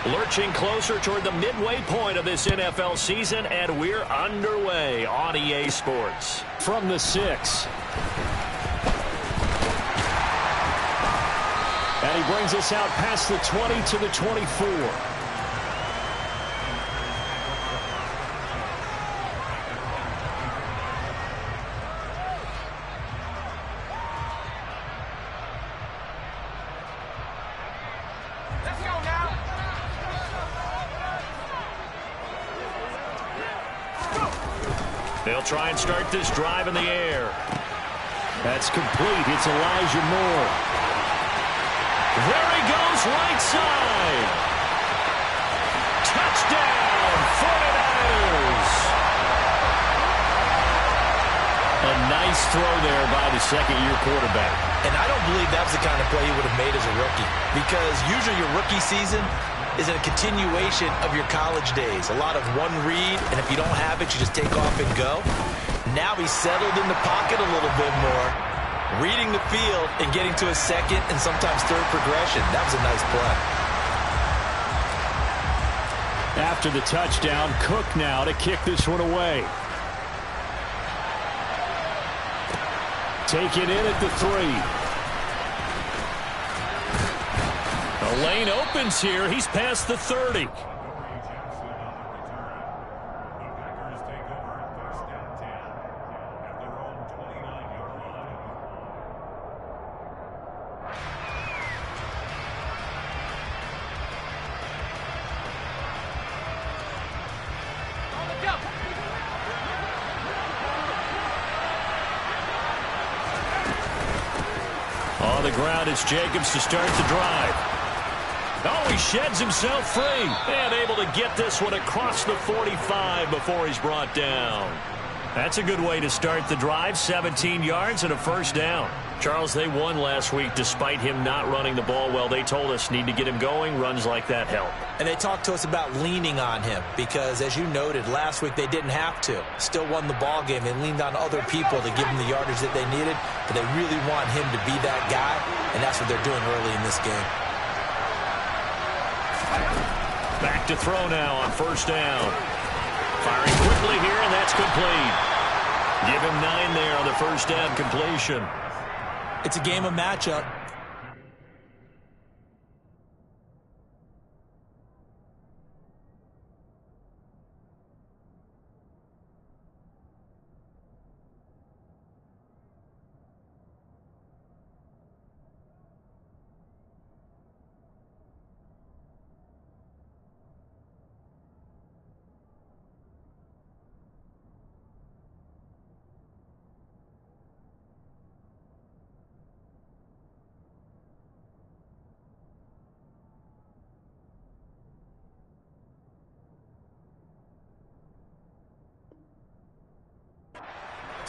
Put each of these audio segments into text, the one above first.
Lurching closer toward the midway point of this NFL season, and we're underway on EA Sports. From the 6. And he brings us out past the 20 to the 24. They'll try and start this drive in the air. That's complete. It's Elijah Moore. There he goes, right side. Touchdown, 49ers. A nice throw there by the second-year quarterback. And I don't believe that was the kind of play he would have made as a rookie, because usually your rookie season is a continuation of your college days. A lot of one read, and if you don't have it, you just take off and go. Now he's settled in the pocket a little bit more, reading the field and getting to a second and sometimes third progression. That was a nice play. After the touchdown, Cook now to kick this one away. Take it in at the 3. The lane opens here. He's past the 30. On the ground, it's Jacobs to start the drive. Oh, he sheds himself free. And able to get this one across the 45 before he's brought down. That's a good way to start the drive. 17 yards and a first down. Charles, they won last week despite him not running the ball well. They told us need to get him going. Runs like that help. And they talked to us about leaning on him because, as you noted, last week they didn't have to. Still won the ball game. They leaned on other people to give him the yardage that they needed, but they really want him to be that guy, and that's what they're doing early in this game. Back to throw now on first down. Firing quickly here, and that's complete. Give him 9 there on the first down completion. It's a game of matchup.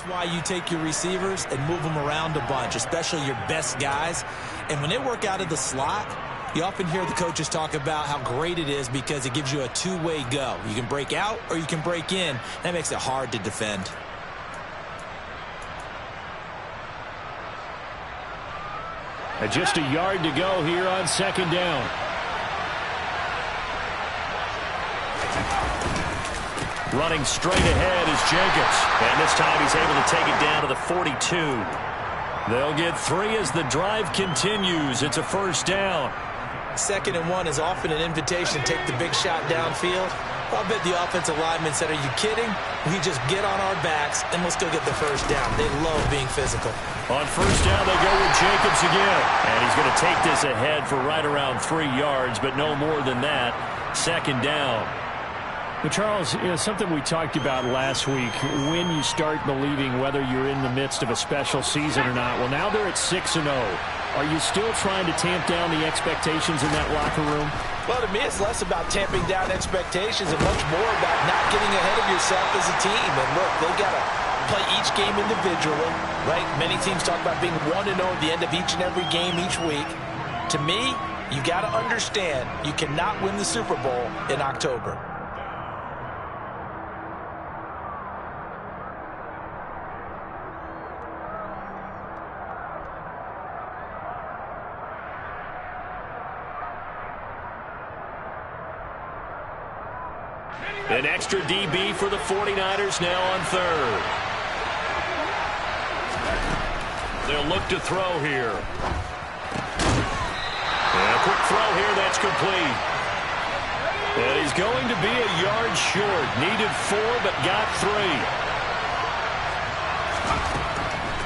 Why you take your receivers and move them around a bunch, especially your best guys. And when they work out of the slot, you often hear the coaches talk about how great it is because it gives you a two-way go. You can break out or you can break in. That makes it hard to defend. And just a yard to go here on second down. Running straight ahead is Jacobs. And this time he's able to take it down to the 42. They'll get 3 as the drive continues. It's a first down. 2nd and 1 is often an invitation to take the big shot downfield. I bet the offensive lineman said, are you kidding? We just get on our backs and let's go get the first down. They love being physical. On first down, they go with Jacobs again. And he's going to take this ahead for right around 3 yards, but no more than that. Second down. Well, Charles, something we talked about last week, when you start believing whether you're in the midst of a special season or not. Well, now they're at 6-0. Are you still trying to tamp down the expectations in that locker room? Well, to me, it's less about tamping down expectations and much more about not getting ahead of yourself as a team. And look, they got to play each game individually, right? Many teams talk about being 1-0 at the end of each and every game each week. To me, you got to understand you cannot win the Super Bowl in October. An extra DB for the 49ers now on third. They'll look to throw here. And a quick throw here that's complete. And he's going to be a yard short. Needed 4, but got 3.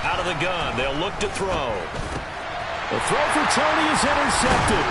Out of the gun, they'll look to throw. The throw for Tony is intercepted.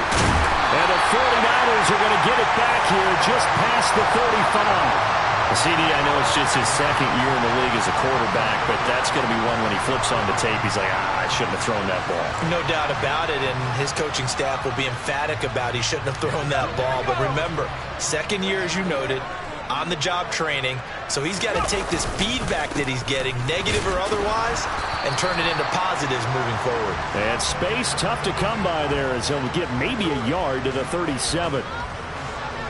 And the 49ers are going to get it back here just past the 35. CD, I know it's just his second year in the league as a quarterback, but that's going to be one when he flips on the tape. He's like, I shouldn't have thrown that ball. No doubt about it, and his coaching staff will be emphatic about he shouldn't have thrown that ball. But remember, second year, as you noted, on-the-job training, so he's got to take this feedback that he's getting, negative or otherwise, and turn it into positives moving forward. And space tough to come by there as he'll get maybe a yard to the 37.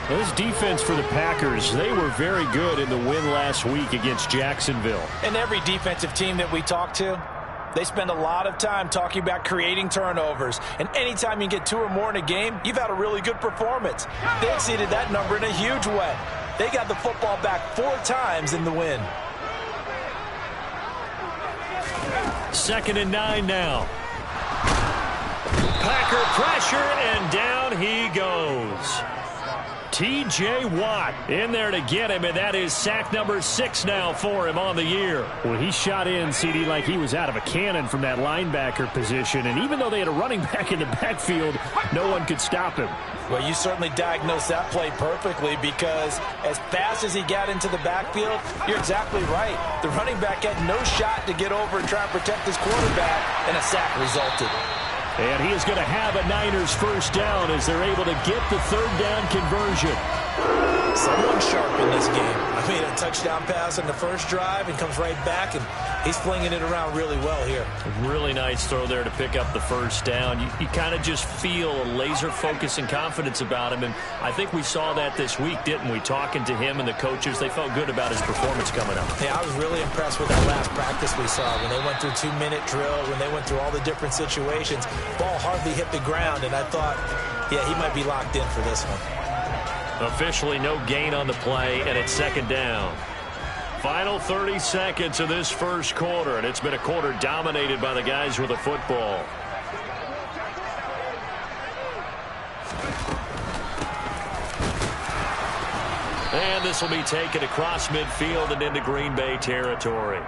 This defense for the Packers, they were very good in the win last week against Jacksonville. And every defensive team that we talk to, they spend a lot of time talking about creating turnovers. And anytime you get 2 or more in a game, you've had a really good performance. They exceeded that number in a huge way. They got the football back 4 times in the win. 2nd and 9 now. Packer pressure, and down he goes. T.J. Watt in there to get him, and that is sack number 6 now for him on the year. Well, he shot in, CD, like he was out of a cannon from that linebacker position, and even though they had a running back in the backfield, no one could stop him. Well, you certainly diagnosed that play perfectly because as fast as he got into the backfield, you're exactly right. The running back had no shot to get over and try and protect his quarterback, and a sack resulted. And he is going to have a Niners first down as they're able to get the 3rd down conversion. Someone sharp in this game. I mean, a touchdown pass on the first drive and comes right back, and he's flinging it around really well here. Really nice throw there to pick up the first down. You kind of just feel a laser focus and confidence about him, and I think we saw that this week, didn't we? Talking to him and the coaches, they felt good about his performance coming up. Yeah, I was really impressed with that last practice we saw when they went through 2-minute drill, when they went through all the different situations. Ball hardly hit the ground, and I thought, yeah, he might be locked in for this one. Officially no gain on the play, and it's 2nd down. Final 30 seconds of this first quarter, and it's been a quarter dominated by the guys with the football. And this will be taken across midfield and into Green Bay territory.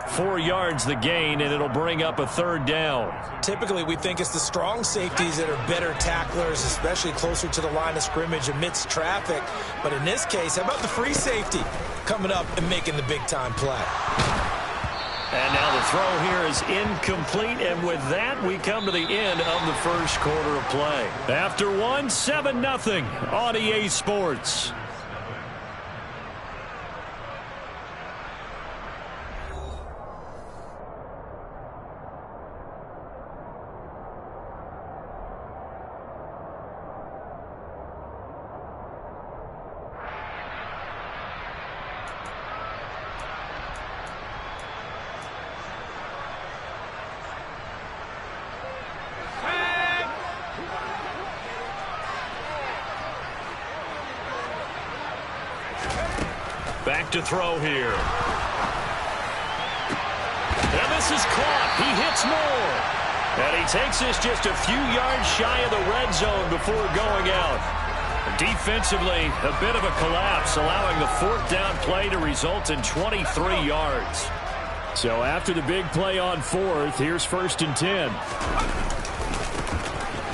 4 yards the gain, and it'll bring up a 3rd down. Typically, we think it's the strong safeties that are better tacklers, especially closer to the line of scrimmage amidst traffic. But in this case, how about the free safety coming up and making the big-time play? And now the throw here is incomplete, and with that, we come to the end of the first quarter of play. After 1, 7-0 on EA Sports. Back to throw here. And this is caught. He hits more. And he takes this just a few yards shy of the red zone before going out. Defensively, a bit of a collapse, allowing the 4th down play to result in 23 yards. So after the big play on 4th, here's 1st and 10.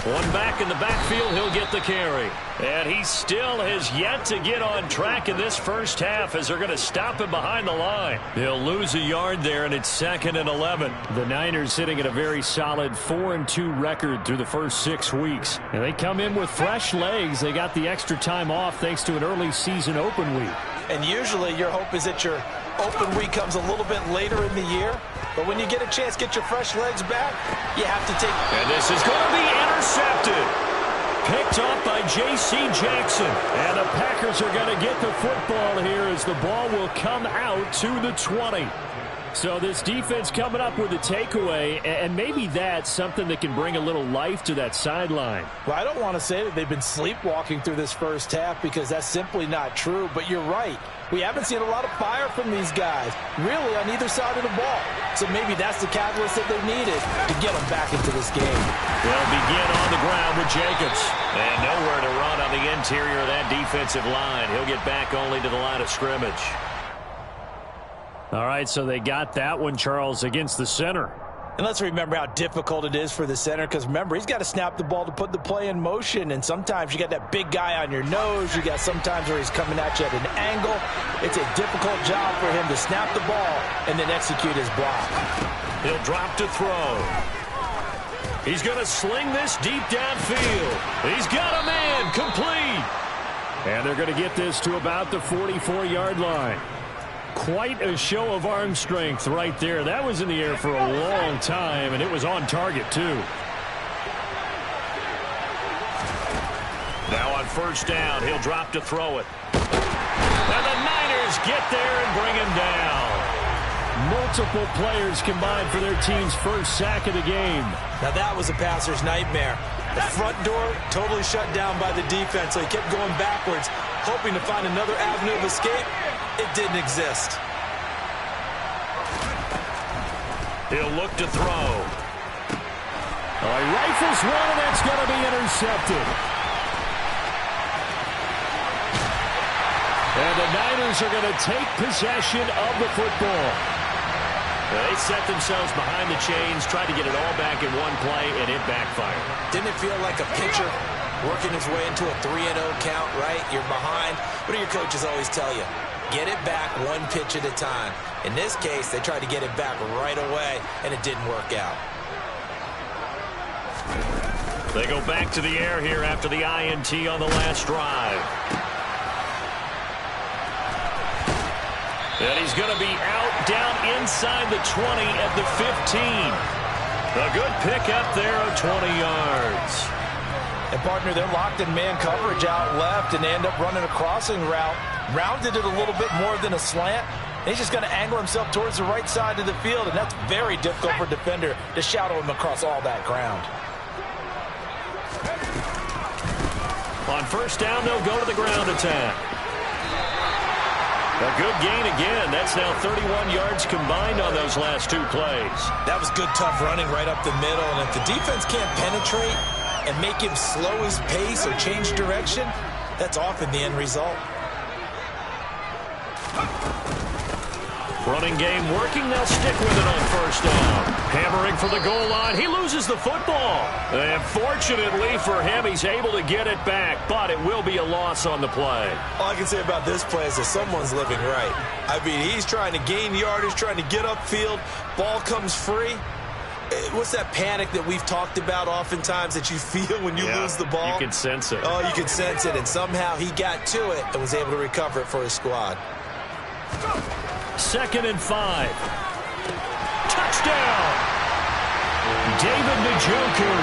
One back in the backfield, he'll get the carry. And he still has yet to get on track in this first half as they're going to stop him behind the line. He'll lose a yard there, and it's 2nd and 11. The Niners sitting at a very solid 4-2 record through the first 6 weeks. And they come in with fresh legs. They got the extra time off thanks to an early season open week. And usually your hope is that your open week comes a little bit later in the year. But when you get a chance to get your fresh legs back, you have to take... And this is going to be intercepted. Picked up by J.C. Jackson. And the Packers are going to get the football here as the ball will come out to the 20. So this defense coming up with a takeaway, and maybe that's something that can bring a little life to that sideline. Well, I don't want to say that they've been sleepwalking through this first half because that's simply not true, but you're right. We haven't seen a lot of fire from these guys, really, on either side of the ball. So maybe that's the catalyst that they needed to get them back into this game. They'll begin on the ground with Jacobs. And nowhere to run on the interior of that defensive line. He'll get back only to the line of scrimmage. All right, so they got that one, Charles, against the center. And let's remember how difficult it is for the center, because remember, he's got to snap the ball to put the play in motion, and sometimes you got that big guy on your nose. You got sometimes where he's coming at you at an angle. It's a difficult job for him to snap the ball and then execute his block. He'll drop to throw. He's going to sling this deep downfield. He's got a man, complete. And they're going to get this to about the 44-yard line. Quite a show of arm strength right there. That was in the air for a long time, and it was on target, too. Now on first down, he'll drop to throw it. And the Niners get there and bring him down. Multiple players combined for their team's first sack of the game. Now that was a passer's nightmare. The front door totally shut down by the defense, so he kept going backwards, hoping to find another avenue of escape. It didn't exist. He'll look to throw. He rifles one, and that's going to be intercepted. And the Niners are going to take possession of the football. They set themselves behind the chains, tried to get it all back in one play, and it backfired. Didn't it feel like a pitcher working his way into a 3-0 count, right? You're behind. What do your coaches always tell you? Get it back one pitch at a time. In this case, they tried to get it back right away, and it didn't work out. They go back to the air here after the INT on the last drive. And he's going to be out down inside the 20 at the 15. A good pickup there of 20 yards. And, partner, they're locked in man coverage out left, and they end up running a crossing route. Rounded it a little bit more than a slant. He's just going to angle himself towards the right side of the field, and that's very difficult for a defender to shadow him across all that ground. On first down, they'll go to the ground attack. A good gain again. That's now 31 yards combined on those last two plays. That was good, tough running right up the middle, and if the defense can't penetrate and make him slow his pace or change direction, that's often the end result. Running game working. They'll stick with it on first down. Hammering for the goal line. He loses the football. And fortunately for him, he's able to get it back, but it will be a loss on the play. All I can say about this play is that someone's living right. I mean, he's trying to gain yardage, trying to get upfield. Ball comes free. What's that panic that we've talked about oftentimes that you feel when you lose the ball? You can sense it. Oh, you can sense it, and somehow he got to it and was able to recover it for his squad. 2nd and 5. Touchdown! David Njoku,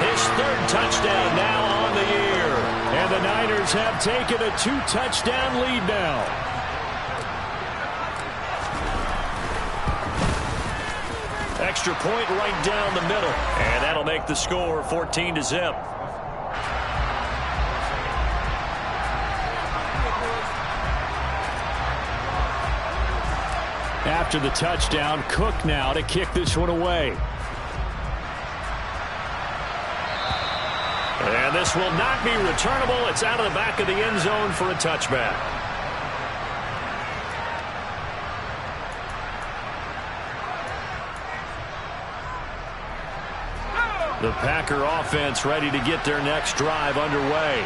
his 3rd touchdown now on the year. And the Niners have taken a 2-touchdown lead now. Extra point right down the middle. And that'll make the score 14-0. After the touchdown, Cook now to kick this one away. And this will not be returnable. It's out of the back of the end zone for a touchback. The Packer offense ready to get their next drive underway.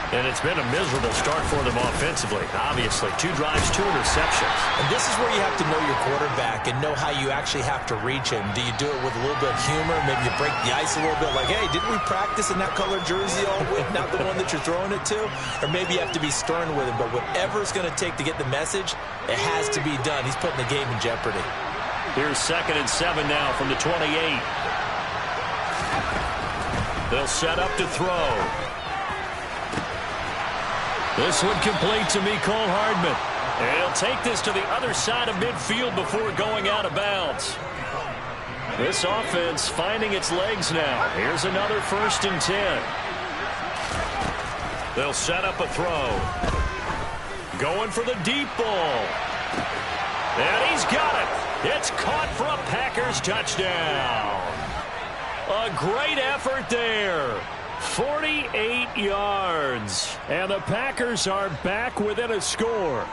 And it's been a miserable start for them offensively. Obviously, 2 drives, 2 interceptions. And this is where you have to know your quarterback and know how you actually have to reach him. Do you do it with a little bit of humor? Maybe you break the ice a little bit like, hey, didn't we practice in that colored jersey all week, not the one that you're throwing it to? Or maybe you have to be stern with him. But whatever it's going to take to get the message, it has to be done. He's putting the game in jeopardy. Here's 2nd and 7 now from the 28. They'll set up to throw. This one complete to Mecole Hardman. And he'll take this to the other side of midfield before going out of bounds. This offense finding its legs now. Here's another 1st and 10. They'll set up a throw. Going for the deep ball. And he's got it. It's caught for a Packers touchdown. A great effort there. 48 yards. And the Packers are back within a score.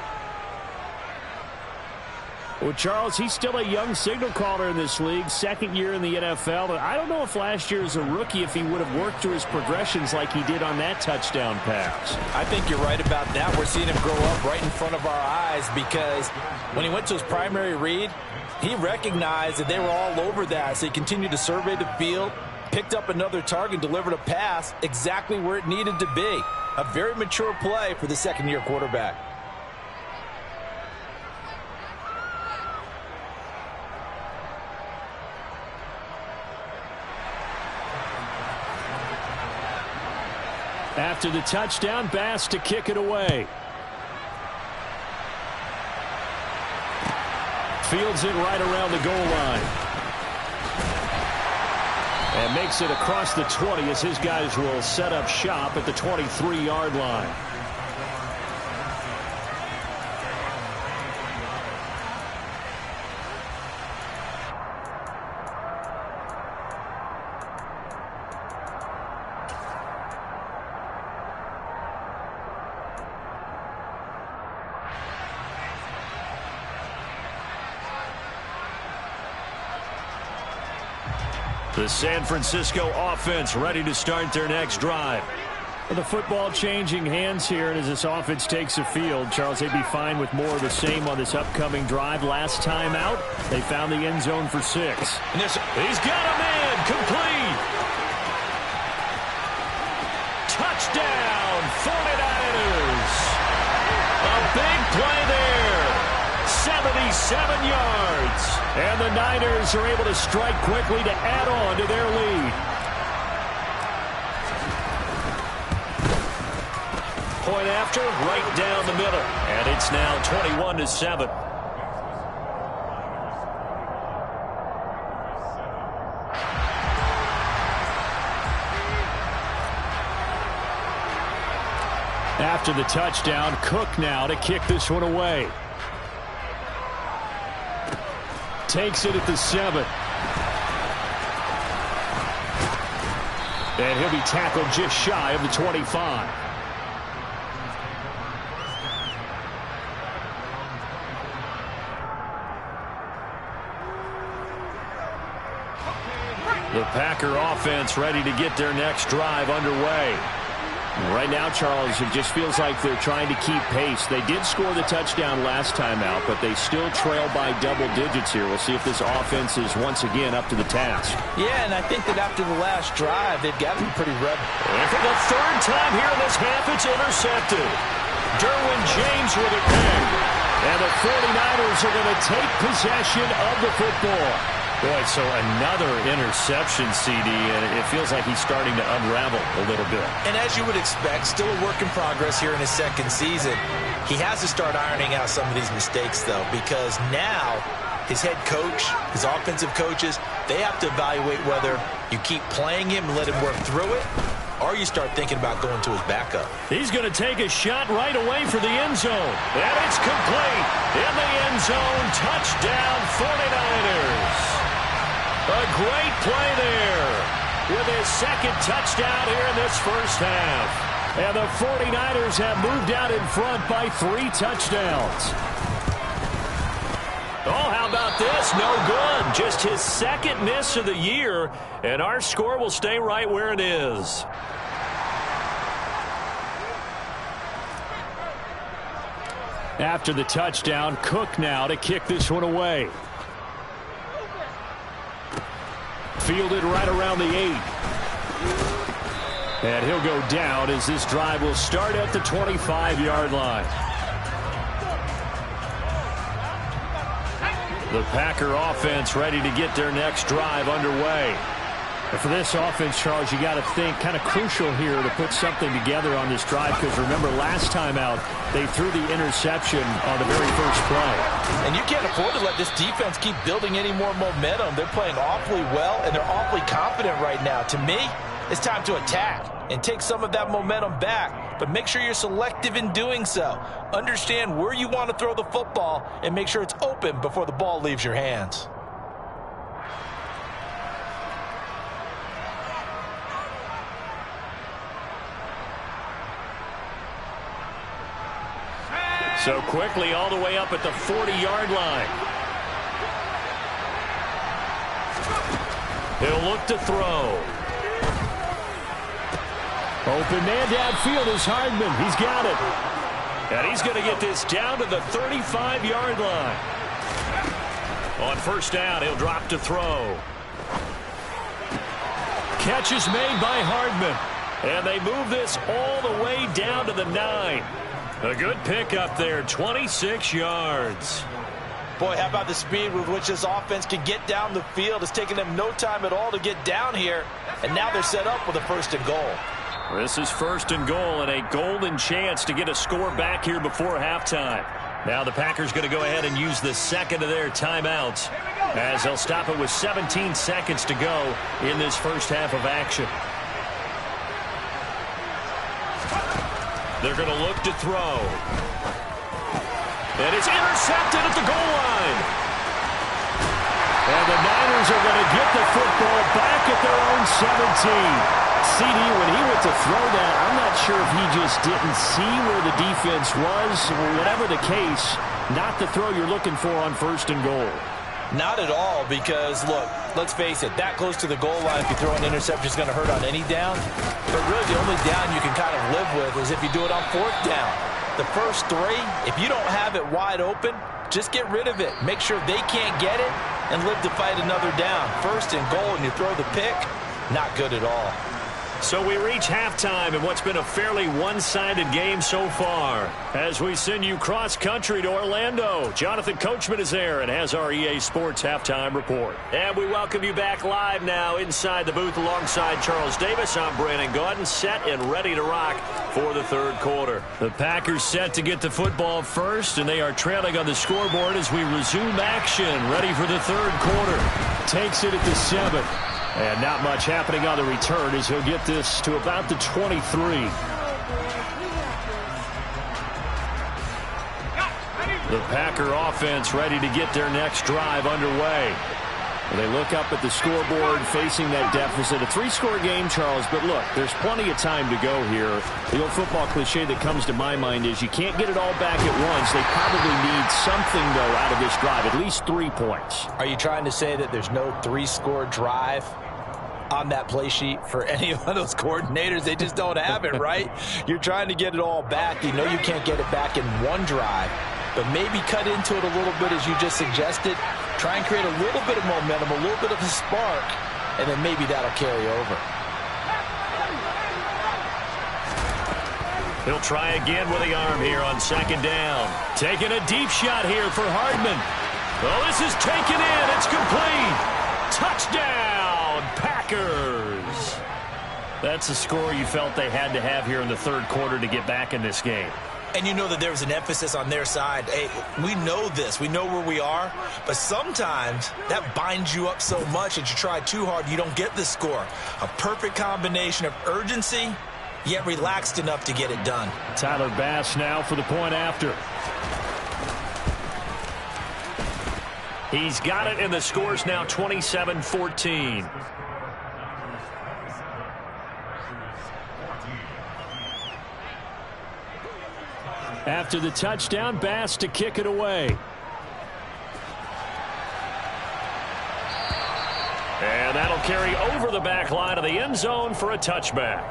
Well, Charles, he's still a young signal caller in this league, 2nd year in the NFL. But I don't know if last year as a rookie, if he would have worked through his progressions like he did on that touchdown pass. I think you're right about that. We're seeing him grow up right in front of our eyes because when he went to his primary read, he recognized that they were all over that. So he continued to survey the field, picked up another target, delivered a pass exactly where it needed to be. A very mature play for the 2nd-year quarterback. After the touchdown, Bass to kick it away. Fields it right around the goal line. And makes it across the 20 as his guys will set up shop at the 23-yard line. The San Francisco offense ready to start their next drive. The football changing hands here, and as this offense takes the field, Charles, they'd be fine with more of the same on this upcoming drive. Last time out, they found the end zone for 6. And he's got a man complete. Touchdown, 49ers. A big play there. 77 yards. And the Niners are able to strike quickly to add on to their lead. Point after, right down the middle. And it's now 21-7. After the touchdown, Cook now to kick this one away. Takes it at the 7. And he'll be tackled just shy of the 25. The Packer offense ready to get their next drive underway. Right now, Charles, it just feels like they're trying to keep pace. They did score the touchdown last time out, but they still trail by double digits here. We'll see if this offense is once again up to the task. Yeah, and I think that after the last drive, they've got to be pretty ready. And for the 3rd time here in this half, it's intercepted. Derwin James with a pick. And the 49ers are going to take possession of the football. Boy, so another interception, CD, and it feels like he's starting to unravel a little bit. And as you would expect, still a work in progress here in his 2nd season. He has to start ironing out some of these mistakes, though, because now his head coach, his offensive coaches, they have to evaluate whether you keep playing him and let him work through it, or you start thinking about going to his backup. He's going to take a shot right away for the end zone. And it's complete. In the end zone, touchdown 49ers. A great play there with his 2nd touchdown here in this 1st half. And the 49ers have moved out in front by 3 touchdowns. Oh, how about this? No good. Just his 2nd miss of the year, and our score will stay right where it is. After the touchdown, Cook now to kick this one away. Fielded right around the 8. And he'll go down as this drive will start at the 25-yard line. The Packer offense ready to get their next drive underway. And for this offense, Charles, you got to think kind of crucial here to put something together on this drive, because remember last time out they threw the interception on the very first play. And you can't afford to let this defense keep building any more momentum. They're playing awfully well, and they're awfully confident right now. To me, it's time to attack and take some of that momentum back, but make sure you're selective in doing so. Understand where you want to throw the football and make sure it's open before the ball leaves your hands. So quickly all the way up at the 40-yard line. He'll look to throw. Open man downfield is Hardman. He's got it. And he's going to get this down to the 35-yard line. On first down, he'll drop to throw. Catch is made by Hardman. And they move this all the way down to the 9. A good pickup there, 26 yards. Boy, how about the speed with which this offense can get down the field? It's taken them no time at all to get down here. And now they're set up with a 1st and goal. This is 1st and goal and a golden chance to get a score back here before halftime. Now the Packers going to go ahead and use the second of their timeouts, as they'll stop it with 17 seconds to go in this first half of action. They're going to look to throw. And it's intercepted at the goal line. And the Niners are going to get the football back at their own 17. CD, when he went to throw that, I'm not sure if he just didn't see where the defense was. Whatever the case, not the throw you're looking for on 1st and goal. Not at all, because, look, let's face it, that close to the goal line, if you throw an interception, is going to hurt on any down. But really, the only down you can kind of live with is if you do it on 4th down. The first 3, if you don't have it wide open, just get rid of it. Make sure they can't get it and live to fight another down. 1st and goal, and you throw the pick, not good at all. So we reach halftime in what's been a fairly one-sided game so far. As we send you cross-country to Orlando, Jonathan Coachman is there and has our EA Sports Halftime Report. And we welcome you back live now inside the booth alongside Charles Davis. I'm Brandon Gaudin, set and ready to rock for the 3rd quarter. The Packers set to get the football first, and they are trailing on the scoreboard as we resume action, ready for the 3rd quarter. Takes it at the 7. And not much happening on the return as he'll get this to about the 23. The Packer offense ready to get their next drive underway. They look up at the scoreboard facing that deficit. A 3-score game, Charles, but look, there's plenty of time to go here. The old football cliche that comes to my mind is you can't get it all back at once. They probably need something, though, out of this drive, at least 3 points. Are you trying to say that there's no 3-score drive on that play sheet for any of those coordinators? They just don't have it, right? You're trying to get it all back. You know you can't get it back in one drive, but maybe cut into it a little bit as you just suggested. Try and create a little bit of momentum, a little bit of a spark, and then maybe that'll carry over. He'll try again with the arm here on 2nd down. Taking a deep shot here for Hardman. Oh, this is taken in. It's complete. Touchdown, Packers. That's the score you felt they had to have here in the 3rd quarter to get back in this game. And you know that there was an emphasis on their side. Hey, we know this. We know where we are. But sometimes that binds you up so much that you try too hard, you don't get the score. A perfect combination of urgency, yet relaxed enough to get it done. Tyler Bass now for the point after. He's got it, and the score's now 27-14. After the touchdown, Bass to kick it away. And that'll carry over the back line of the end zone for a touchback.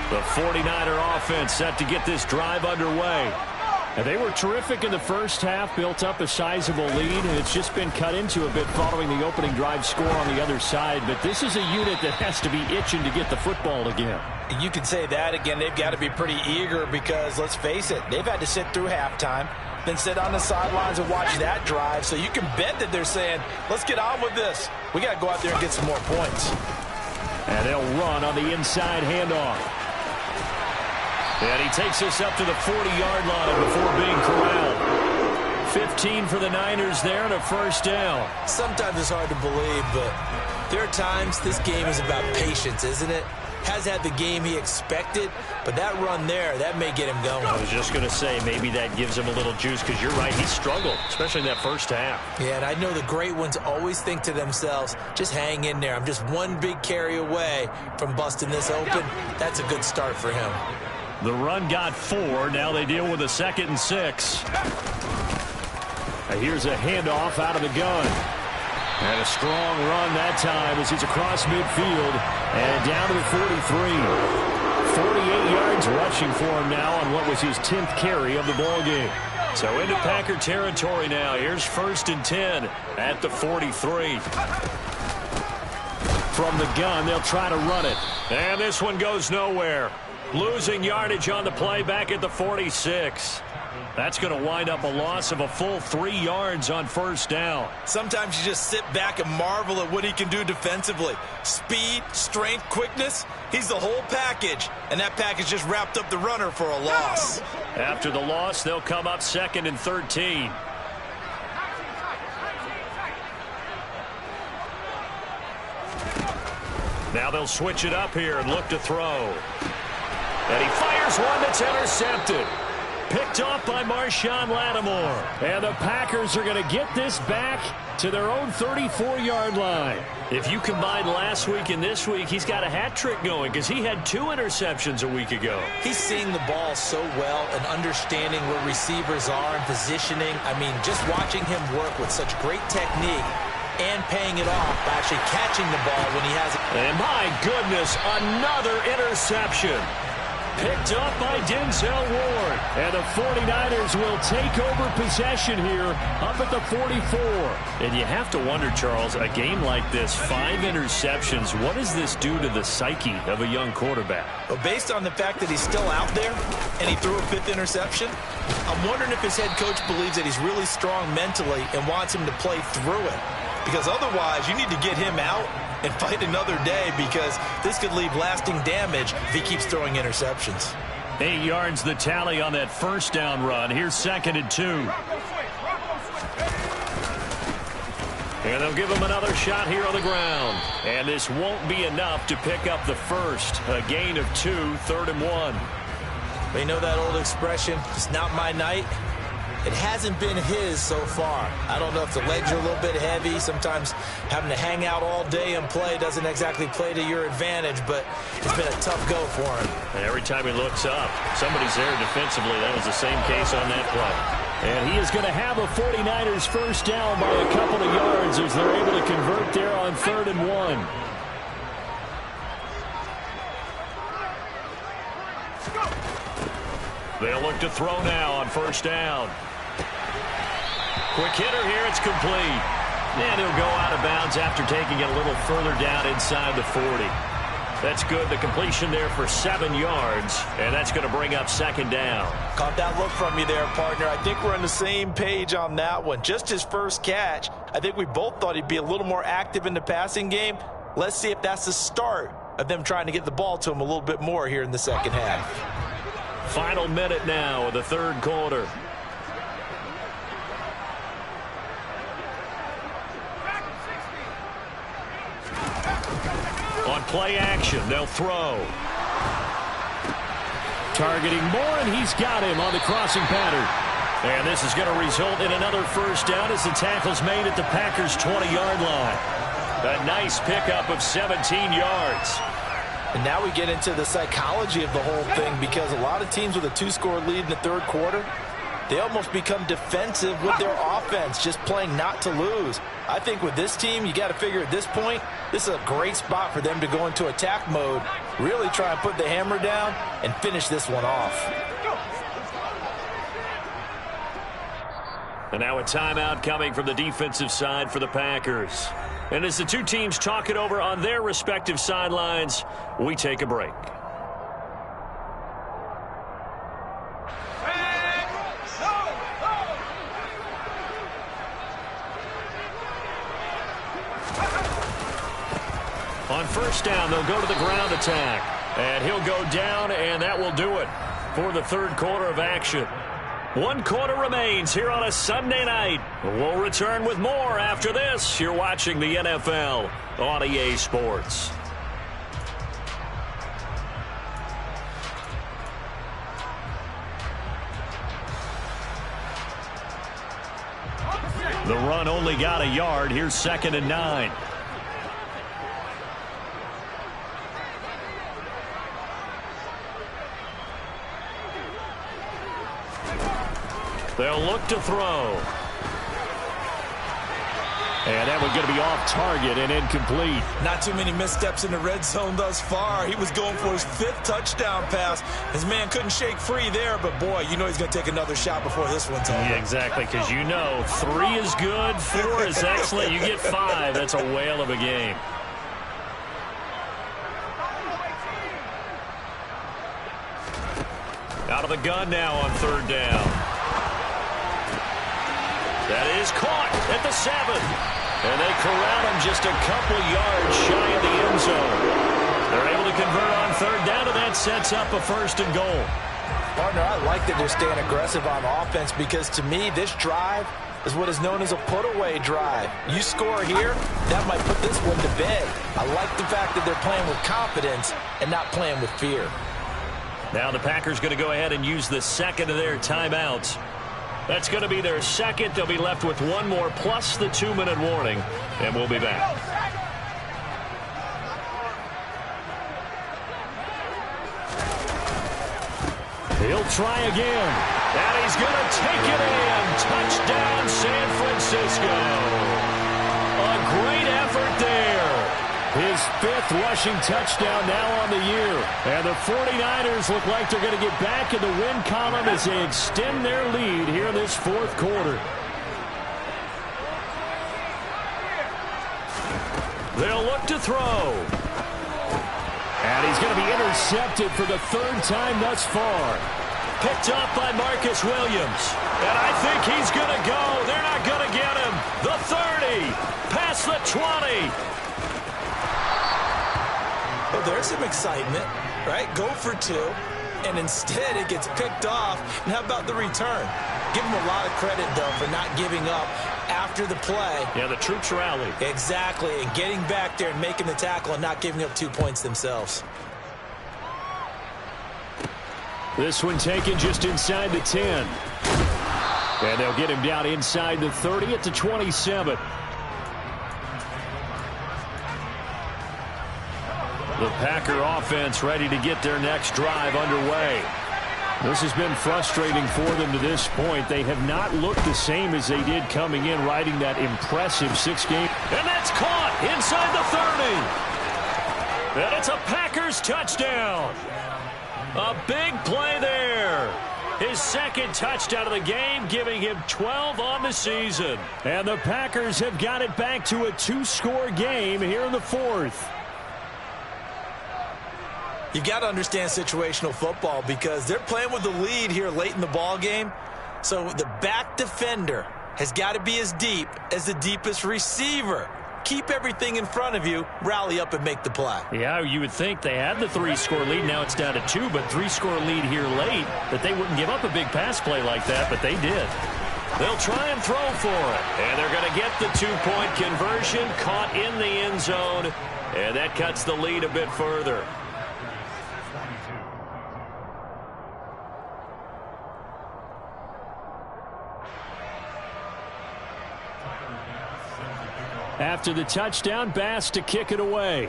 The 49er offense set to get this drive underway. And they were terrific in the first half, built up a sizable lead, and it's just been cut into a bit following the opening drive score on the other side. But this is a unit that has to be itching to get the football again. You can say that again. They've got to be pretty eager because, let's face it, they've had to sit through halftime, than sit on the sidelines and watch that drive. So you can bet that they're saying, let's get on with this. We got to go out there and get some more points. And they'll run on the inside handoff. And he takes us up to the 40-yard line before being corralled. 15 for the Niners there and a first down. Sometimes it's hard to believe, but there are times this game is about patience, isn't it? Has had the game he expected, but that run there, that may get him going. I was just going to say, maybe that gives him a little juice, because you're right, he struggled, especially in that first half. Yeah, and I know the great ones always think to themselves, just hang in there. I'm just one big carry away from busting this open. That's a good start for him. The run got 4. Now they deal with a 2nd and 6. Here's a handoff out of the gun. And a strong run that time as he's across midfield and down to the 43. 48 yards rushing for him now on what was his 10th carry of the ball game. So into Packer territory now. Here's 1st and 10 at the 43. From the gun, they'll try to run it. And this one goes nowhere. Losing yardage on the play back at the 46. That's going to wind up a loss of a full 3 yards on first down. Sometimes you just sit back and marvel at what he can do defensively. Speed, strength, quickness. He's the whole package. And that package just wrapped up the runner for a loss. After the loss, they'll come up 2nd and 13. Now they'll switch it up here and look to throw. And he fires one that's intercepted. Picked off by Marshawn Lattimore. And the Packers are going to get this back to their own 34-yard line. If you combine last week and this week, he's got a hat trick going because he had 2 interceptions a week ago. He's seeing the ball so well and understanding where receivers are and positioning. I mean, just watching him work with such great technique and paying it off by actually catching the ball when he has it. And my goodness, another interception. Picked up by Denzel Ward. And the 49ers will take over possession here up at the 44. And you have to wonder, Charles, a game like this, 5 interceptions, what does this do to the psyche of a young quarterback? But based on the fact that he's still out there and he threw a 5th interception, I'm wondering if his head coach believes that he's really strong mentally and wants him to play through it. Because otherwise, you need to get him out and fight another day, because this could leave lasting damage if he keeps throwing interceptions. 8 yards the tally on that first down run. Here's 2nd and 2. And they'll give him another shot here on the ground. And this won't be enough to pick up the first. A gain of 2, 3rd and 1. But you know that old expression, it's not my night? It hasn't been his so far. I don't know if the legs are a little bit heavy. Sometimes having to hang out all day and play doesn't exactly play to your advantage, but it's been a tough go for him. And every time he looks up, somebody's there defensively. That was the same case on that play. And he is going to have a 49ers first down by a couple of yards as they're able to convert there on 3rd and 1. They'll look to throw now on first down. Quick hitter here, it's complete. And he'll go out of bounds after taking it a little further down inside the 40. That's good. The completion there for 7 yards, and that's going to bring up 2nd down. Caught that look from you there, partner. I think we're on the same page on that one. Just his first catch. I think we both thought he'd be a little more active in the passing game. Let's see if that's the start of them trying to get the ball to him a little bit more here in the second half. Final minute now of the 3rd quarter. On play action, they'll throw. Targeting Moore, and he's got him on the crossing pattern. And this is going to result in another first down as the tackle's made at the Packers' 20-yard line. A nice pickup of 17 yards. And now we get into the psychology of the whole thing, because a lot of teams with a 2-score lead in the 3rd quarter, they almost become defensive with their offense, just playing not to lose. I think with this team, you got to figure at this point, this is a great spot for them to go into attack mode, really try and put the hammer down and finish this one off. And now a timeout coming from the defensive side for the Packers. And as the two teams talk it over on their respective sidelines, we take a break. On first down, they'll go to the ground attack. And he'll go down, and that will do it for the third quarter of action. 1 quarter remains here on a Sunday night. We'll return with more after this. You're watching the NFL on EA Sports. The run only got a yard. Here's 2nd and 9. They'll look to throw. And that one's going to be off target and incomplete. Not too many missteps in the red zone thus far. He was going for his 5th touchdown pass. His man couldn't shake free there, but boy, you know he's going to take another shot before this one's over. Yeah, exactly, because you know 3 is good, 4 is excellent. You get 5. That's a whale of a game. Out of the gun now on 3rd down. That is caught at the 7. And they corral him just a couple yards shy of the end zone. They're able to convert on 3rd down, and that sets up a 1st and goal. Partner, I like that they're staying aggressive on offense because, to me, this drive is what is known as a put-away drive. You score here, that might put this one to bed. I like the fact that they're playing with confidence and not playing with fear. Now the Packers going to go ahead and use the 2nd of their timeouts. That's going to be their 2nd. They'll be left with 1 more plus the 2-minute warning, and we'll be back. He'll try again, and he's going to take it in. Touchdown, San Francisco. A great effort there. His 5th rushing touchdown now on the year. And the 49ers look like they're going to get back in the win column as they extend their lead here in this 4th quarter. They'll look to throw. And he's going to be intercepted for the 3rd time thus far. Picked up by Marcus Williams. And I think he's going to go. They're not going to get him. The 30. Past the 20. Well, there's some excitement, right? Go for 2, and instead it gets picked off. And how about the return? Give him a lot of credit, though, for not giving up after the play. Yeah, the troops rallied. Exactly, and getting back there and making the tackle and not giving up 2 points themselves. This one taken just inside the 10. And they'll get him down inside the 30 at the 27. The Packer offense ready to get their next drive underway. This has been frustrating for them to this point. They have not looked the same as they did coming in, riding that impressive 6-game. And that's caught inside the 30. And it's a Packers touchdown. A big play there. His 2nd touchdown of the game, giving him 12 on the season. And the Packers have got it back to a 2-score game here in the 4th. You've got to understand situational football because they're playing with the lead here late in the ball game. So the back defender has got to be as deep as the deepest receiver. Keep everything in front of you, rally up and make the play. Yeah, you would think they had the 3-score lead. Now it's down to 2, but 3-score lead here late, that they wouldn't give up a big pass play like that, but they did. They'll try and throw for it. And they're going to get the 2-point conversion, caught in the end zone, and that cuts the lead a bit further. After the touchdown, Bass to kick it away.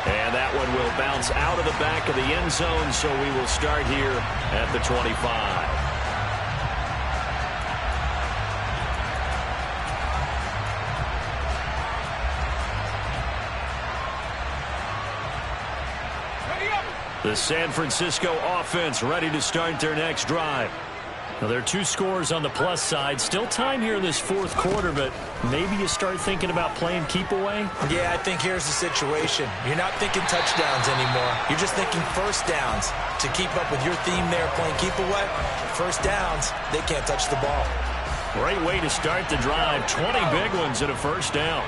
And that one will bounce out of the back of the end zone, so we will start here at the 25. The San Francisco offense ready to start their next drive. Now, there are 2 scores on the plus side. Still time here in this 4th quarter, but maybe you start thinking about playing keep away? Yeah, I think here's the situation. You're not thinking touchdowns anymore. You're just thinking first downs. To keep up with your theme there, playing keep away, first downs, they can't touch the ball. Great way to start the drive. 20 big ones and a first down.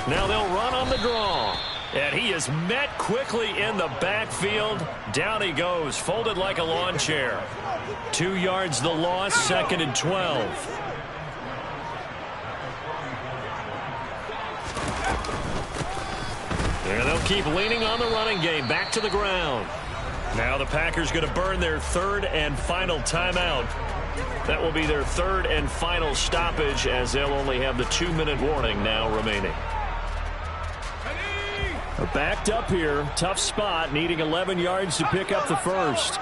Now they'll run on the draw. And he is met quickly in the backfield. Down he goes, folded like a lawn chair. 2 yards the loss, 2nd and 12. And they'll keep leaning on the running game. Back to the ground. Now the Packers going to burn their 3rd and final timeout. That will be their 3rd and final stoppage, as they'll only have the 2-minute warning now remaining. They're backed up here. Tough spot, needing 11 yards to pick up the first.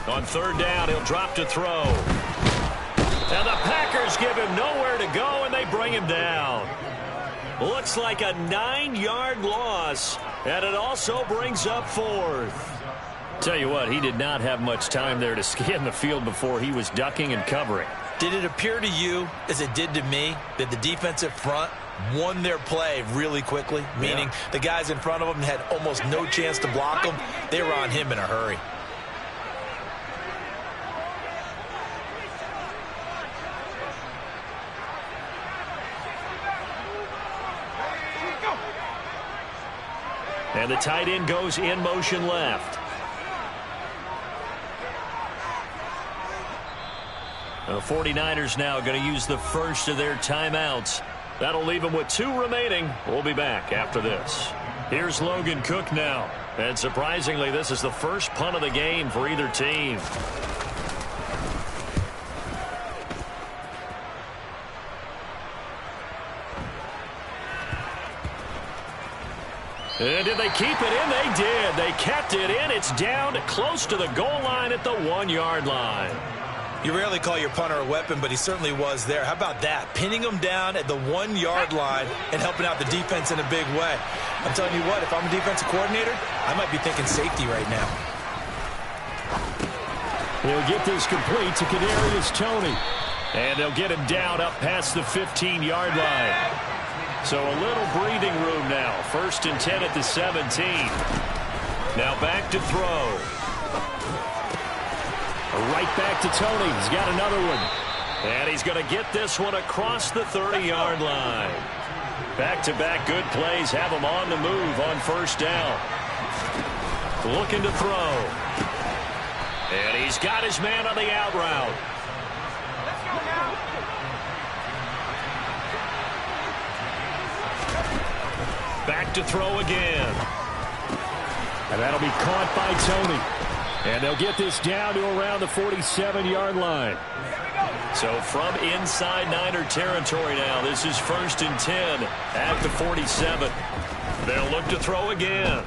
On 3rd down, he'll drop to throw. And the Packers give him nowhere to go, and they bring him down. Looks like a 9-yard loss, and it also brings up 4th. Tell you what, he did not have much time there to scan the field before he was ducking and covering. Did it appear to you, as it did to me, that the defensive front won their play really quickly? Meaning the guys in front of them had almost no chance to block them. They were on him in a hurry. And the tight end goes in motion left. The 49ers now going to use the first of their timeouts. That'll leave them with 2 remaining. We'll be back after this. Here's Logan Cook now. And surprisingly, this is the first punt of the game for either team. And did they keep it in? They did. They kept it in. It's down close to the goal line at the 1-yard line. You rarely call your punter a weapon, but he certainly was there. How about that? Pinning him down at the 1-yard line and helping out the defense in a big way. I'm telling you what, if I'm a defensive coordinator, I might be thinking safety right now. They'll get this complete to Kadarius Toney. And they'll get him down up past the 15-yard line. So a little breathing room now. 1st and 10 at the 17. Now back to throw. Right back to Toney. He's got another one. And he's going to get this one across the 30-yard line. Back-to-back good plays have him on the move on 1st down. Looking to throw. And he's got his man on the out route. Back to throw again. And that'll be caught by Toney. And they'll get this down to around the 47-yard line. So from inside Niner territory now, this is 1st and 10 at the 47. They'll look to throw again.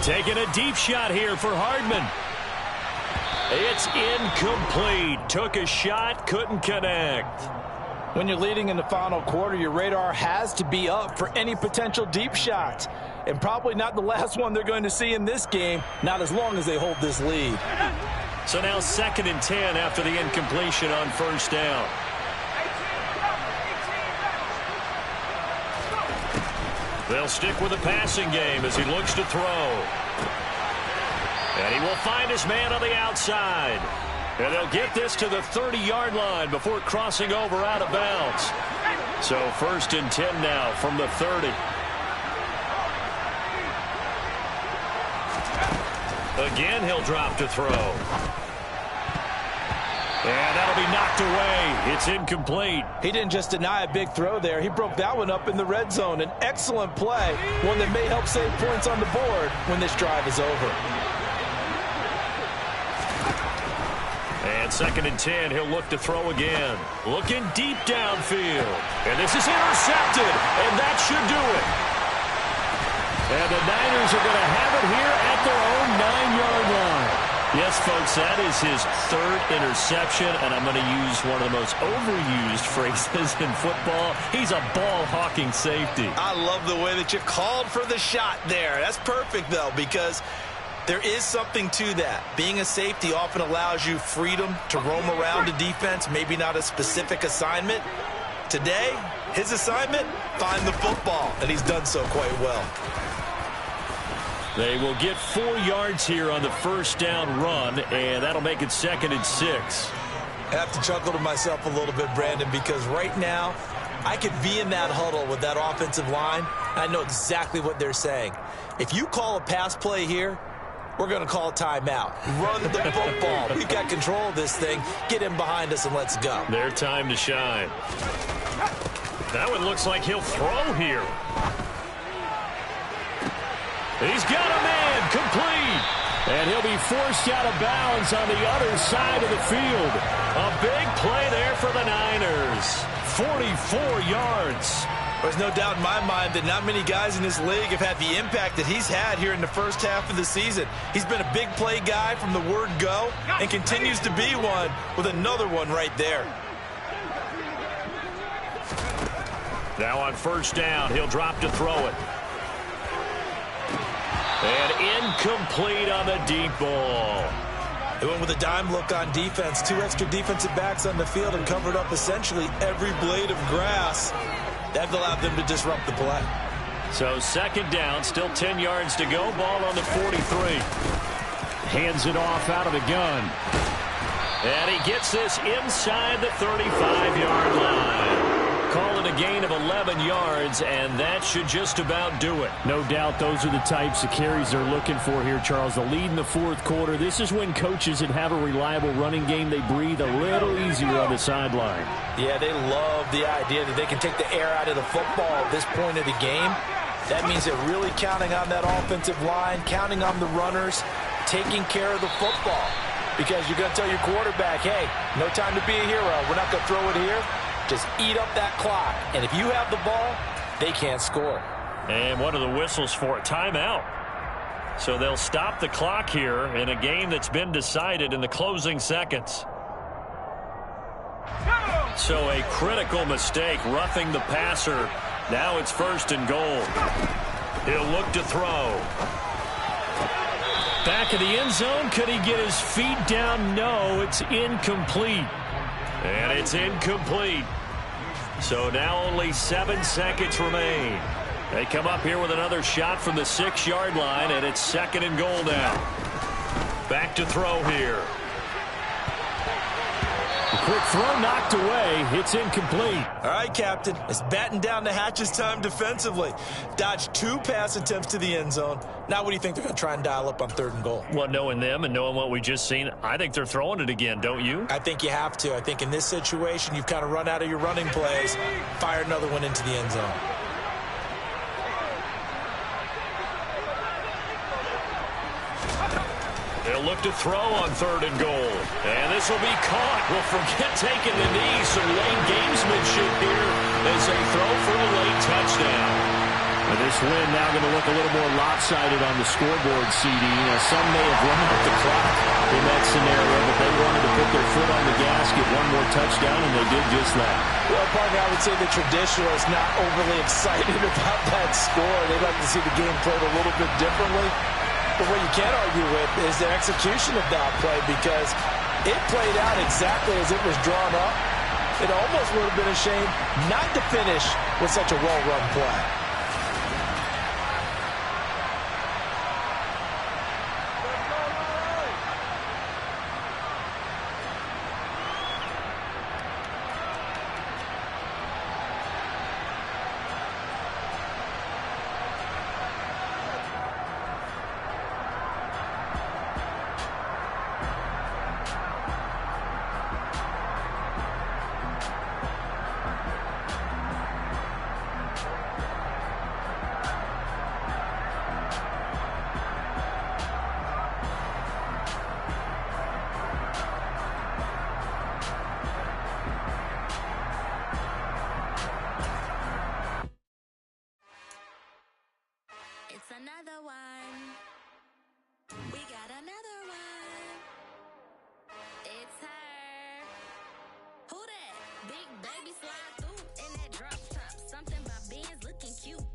Taking a deep shot here for Hardman. It's incomplete. Took a shot, couldn't connect. When you're leading in the final quarter, your radar has to be up for any potential deep shots. And probably not the last one they're going to see in this game, not as long as they hold this lead. So now 2nd and 10 after the incompletion on 1st down. They'll stick with the passing game as he looks to throw. And he will find his man on the outside. And they'll get this to the 30-yard line before crossing over out of bounds. So 1st and 10 now from the 30. Again, he'll drop to throw. And that'll be knocked away. It's incomplete. He didn't just deny a big throw there. He broke that one up in the red zone. An excellent play, one that may help save points on the board when this drive is over. And 2nd and 10, he'll look to throw again. Looking deep downfield. And this is intercepted, and that should do it. And the Niners are going to have it here at their own 9-yard line. Yes, folks, that is his 3rd interception, and I'm going to use one of the most overused phrases in football. He's a ball-hawking safety. I love the way that you called for the shot there. That's perfect, though, because there is something to that. Being a safety often allows you freedom to roam around the defense, maybe not a specific assignment. Today, his assignment, find the football, and he's done so quite well. They will get 4 yards here on the first down run, and that'll make it 2nd and 6. I have to chuckle to myself a little bit, Brandon, because right now I could be in that huddle with that offensive line. I know exactly what they're saying. If you call a pass play here, we're going to call a timeout. Run the football. We've got control of this thing. Get him behind us and let's go. Their time to shine. That one looks like he'll throw here. He's got a man complete. And he'll be forced out of bounds on the other side of the field. A big play there for the Niners. 44 yards. There's no doubt in my mind that not many guys in this league have had the impact that he's had here in the first half of the season. He's been a big play guy from the word go and continues to be one with another one right there. Now on first down, he'll drop to throw it. And incomplete on the deep ball. They went with a dime look on defense. 2 extra defensive backs on the field and covered up essentially every blade of grass. That allowed them to disrupt the play. So 2nd down, still 10 yards to go. Ball on the 43. Hands it off out of the gun. And he gets this inside the 35-yard line. Call it a gain of 11 yards, and that should just about do it. No doubt those are the types of carries they're looking for here, Charles. The lead in the 4th quarter. This is when coaches that have a reliable running game, they breathe a little easier on the sideline. Yeah, they love the idea that they can take the air out of the football at this point of the game. That means they're really counting on that offensive line, counting on the runners, taking care of the football. Because you're going to tell your quarterback, hey, no time to be a hero. We're not going to throw it here. Just eat up that clock. And if you have the ball, they can't score. And one of the whistles for a timeout. So they'll stop the clock here in a game that's been decided in the closing seconds. So a critical mistake, roughing the passer. Now it's 1st and goal. He'll look to throw. Back of the end zone. Could he get his feet down? No, it's incomplete. And it's incomplete. So now only 7 seconds remain. They come up here with another shot from the 6-yard line, and it's 2nd and goal now. Back to throw here. A quick throw knocked away. It's incomplete. All right, Captain. It's batten down the hatches time defensively. Dodged 2 pass attempts to the end zone. Now what do you think they're going to try and dial up on 3rd and goal? Well, knowing them and knowing what we just seen, I think they're throwing it again, don't you? I think you have to. I think in this situation, you've kind of run out of your running plays. Fire another one into the end zone. They'll look to throw on 3rd and goal. And this will be caught. Well, forget taking the knee. Some late gamesmanship here as they throw for a late touchdown. And this win now going to look a little more lopsided on the scoreboard, CD. Some may have run out the clock in that scenario, but they wanted to put their foot on the gas, get one more touchdown, and they did just that. Well, Parker, I would say the traditionalists not overly excited about that score. They'd like to see the game played a little bit differently. But what you can't argue with is the execution of that play, because it played out exactly as it was drawn up. It almost would have been a shame not to finish with such a well-run play. Another one. We got another one. It's her. Who that? Big baby slide through in that drop top. Something about Benz looking cute.